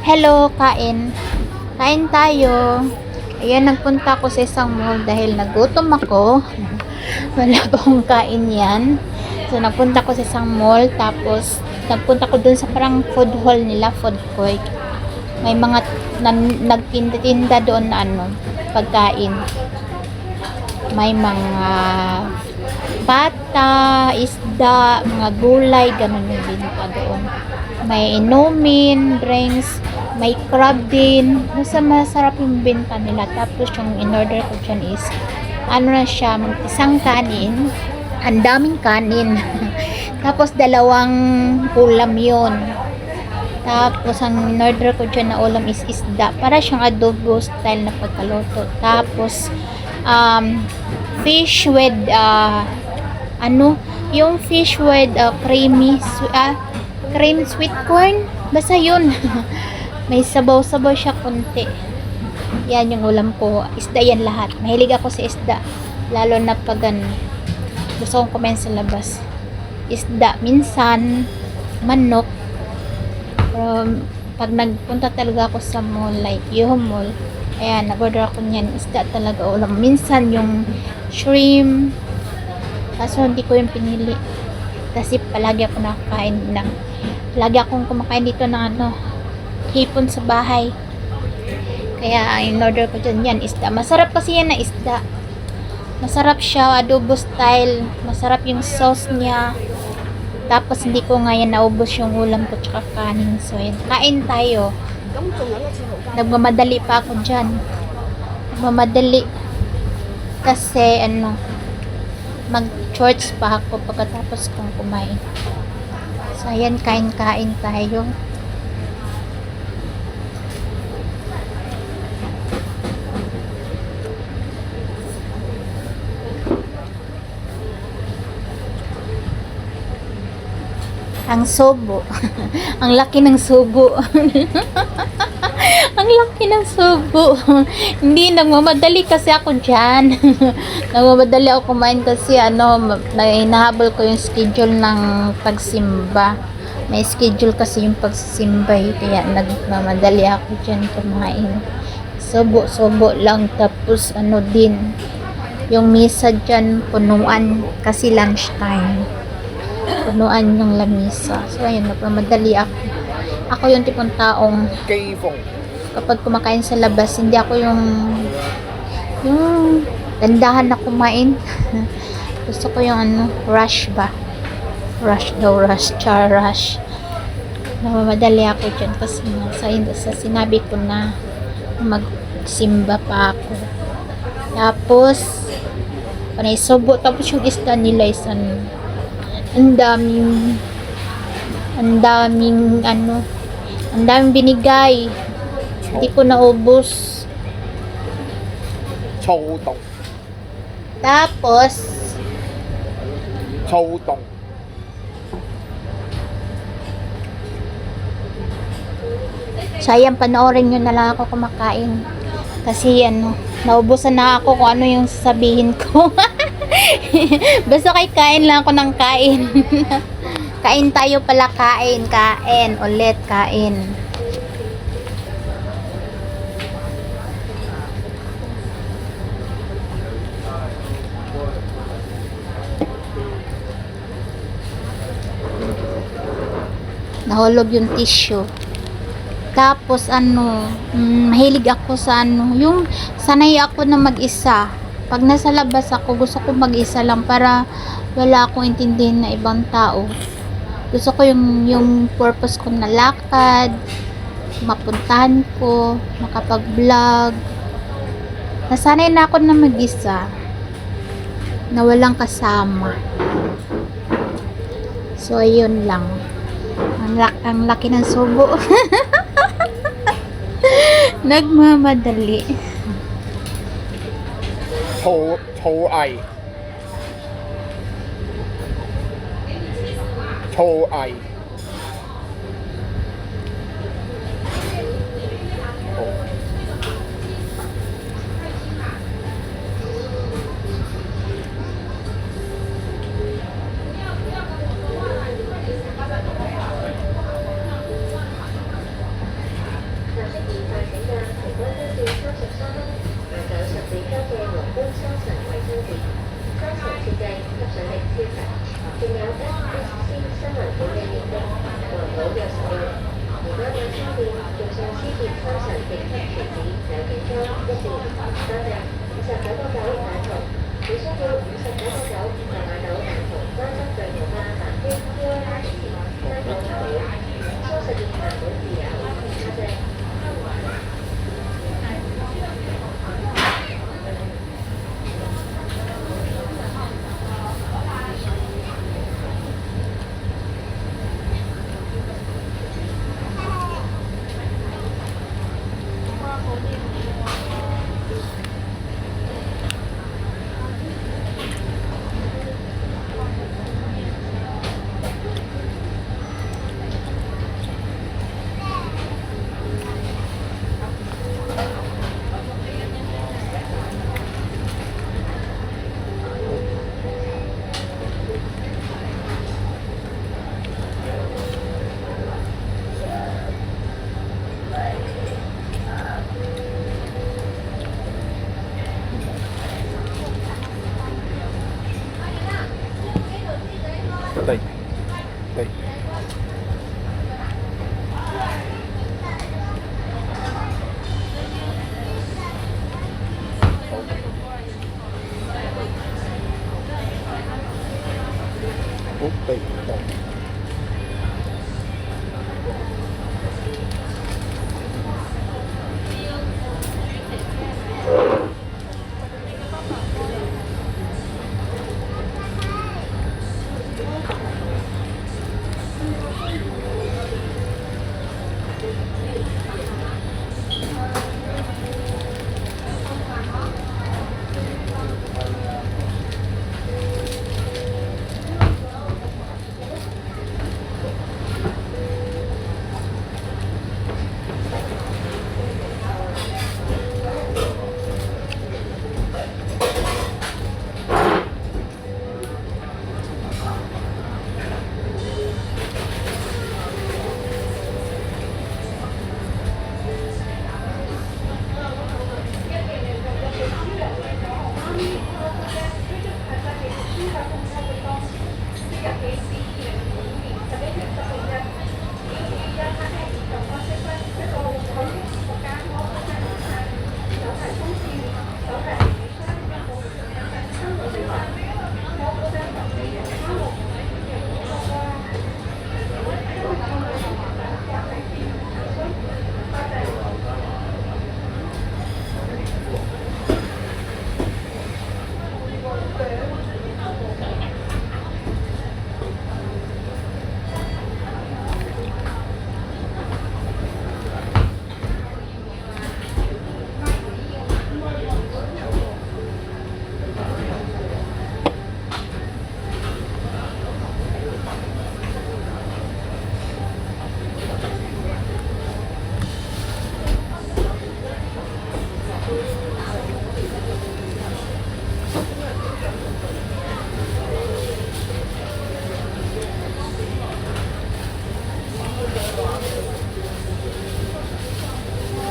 Hello, kain. Kain tayo. Ayan, nagpunta ako sa isang mall dahil nagutom ako. Wala pa akong kain yan. So, nagpunta ko sa isang mall. Tapos, nagpunta ko dun sa parang food hall nila, food court. May mga nagtinda doon na pagkain. May mga bata, isda, mga gulay, ganun yung binta doon. May inumin, drinks, may crab din. Masarap yung binta nila. Tapos yung in-order ko dyan is, na siya, isang kanin. Ang daming kanin. Tapos dalawang ulam yun. Tapos ang in-order ko dyan na ulam is isda. Para siyang adobo style na pagkaluto. Tapos, fish with, yung fish with cream sweet corn. Basta yun. May sabaw-sabaw siya konti. Yan yung ulam ko. Isda yan lahat. Mahilig ako sa isda. Lalo na pag gusto kong kumain sa labas. Isda. Minsan, manok. Pero pag nagpunta talaga ako sa mall, like Yuho Mall, ayan, nag-order ako niyan. Isda talaga ulam. Minsan yung shrimp. Kaso hindi ko yung pinili. Kasi palagi ako nakakain ng lagi akong kumakain dito ng hipon sa bahay. Kaya in-order ko dyan yan, isda. Masarap kasi yan na isda. Masarap siya, adobo style. Masarap yung sauce niya. Tapos hindi ko nga yan naubos yung ulam ko tsaka kanin. So yan, kain tayo. Nagmamadali pa ako dyan. Nagmamadali. Kasi mag-shorts pa ako pagkatapos kong kumain. So ayan, kain-kain tayo. Ang subo. Ang laki ng subo. Ang laki ng subo. Hindi, nagmamadali kasi ako dyan. Nagmamadali ako kumain kasi hinahabol ko yung schedule ng pagsimba. May schedule kasi yung pagsisimba. Kaya nagmamadali ako dyan kumain. Subo lang. Tapos din. Yung misa dyan punuan kasi lunch time. Punuan yung lamisa. So ayun, nagmamadali ako. Ako yung tipong taong kapag kumakain sa labas, hindi ako yung dandahan na kumain. Gusto ko yung rush ba? Rush. Nagmamadali ako dyan kasi sa sinabi ko na magsimba pa ako. Tapos panay subo. Tapos yung isda nila is ang daming binigay. Hindi ko naubos. Tapos sayang, panoorin nyo na lang ako kumakain. Kasi naubusan na ako kung ano yung sasabihin ko. Basta kain lang ako ng kain. Kain tayo pala, kain ulit, kain. Nahulog yung tissue. Tapos mahilig ako sa yung sanay ako na mag-isa. Pag nasa labas ako, gusto ko mag-isa lang para wala akong intindihin na ibang tao. Gusto ko yung purpose ko na lakad, mapuntahan ko, makapag-vlog. Nasanay na ako na mag-isa, na walang kasama. So ayun lang. Ang laki ng subo. Nagmamadali. Tay. Tay. Oh, tay. Tay.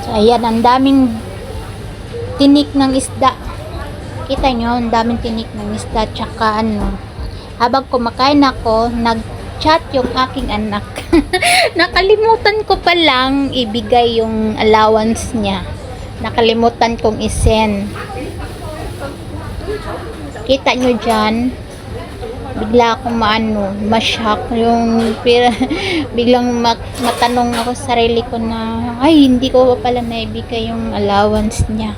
So, ayan, ang daming tinik ng isda. Kita nyo, ang daming tinik ng isda. Tsaka ano, habang kumakain ako, nag-chat yung aking anak. Nakalimutan ko pa lang ibigay yung allowance niya. Nakalimutan kong isend. Kita nyo dyan, bigla akong ma-shock yung biglang matanong ako sa sarili ko na ay hindi ko pa pala naibigay yung allowance niya,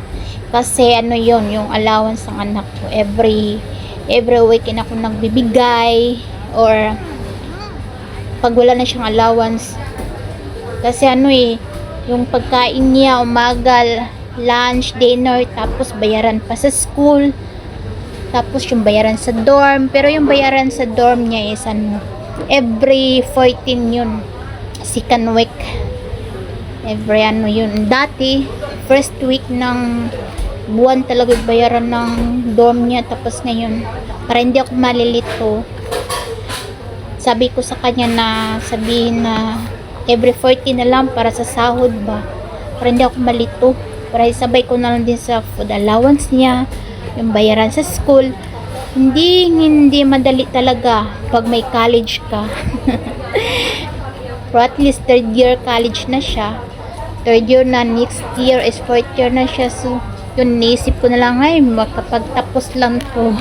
kasi ano yon yung allowance ng anak ko, every weekend ako nagbibigay, or pag wala na siyang allowance, kasi ano yung pagkain niya umaga, lunch, dinner, tapos bayaran pa sa school, tapos yung bayaran sa dorm. Pero yung bayaran sa dorm niya is ano, every 14 yun, second week, every ano yun. Dati first week ng buwan talaga bayaran ng dorm niya. Tapos ngayon, para hindi ako malilito, sabi ko sa kanya na sabihin na every 14 na lang para sa sahod ba, para hindi ako malito, para isabay ko na lang din sa food allowance niya, yung bayaran sa school. Hindi madali talaga pag may college ka. Pero at least third year college na siya, third year na, next year is fourth year na siya. So, yun, naisip ko na lang, ay, makapagtapos lang to.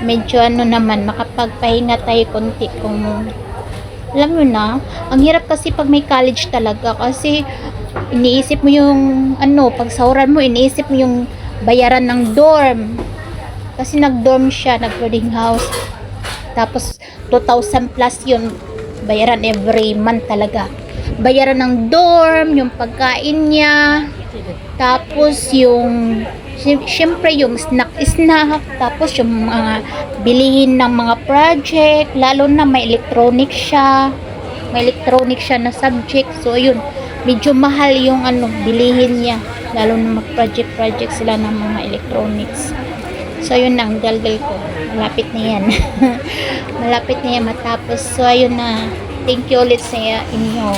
Medyo ano naman, makapagpahinga tayo konti kung, alam mo na, ang hirap kasi pag may college talaga, kasi iniisip mo yung, ano, pag sahuran mo, iniisip mo yung bayaran ng dorm. Kasi nag-dorm siya, nag-boarding house. Tapos, 2,000 plus yun, bayaran every month talaga. Bayaran ng dorm, yung pagkain niya, tapos yung syempre yung snack, tapos yung mga bilihin ng mga project, lalo na may electronic siya na subject. So yun, medyo mahal yung ano bilihin niya, lalo na mag project sila ng mga electronics. So yun ang daldal ko, malapit na yan. Malapit na yan matapos. So ayun na, thank you ulit sa inyo,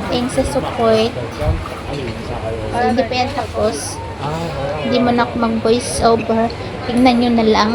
thanks sa support. So, hindi pa yan tapos. Hindi mo na ako mag voice over. Tingnan nyo na lang.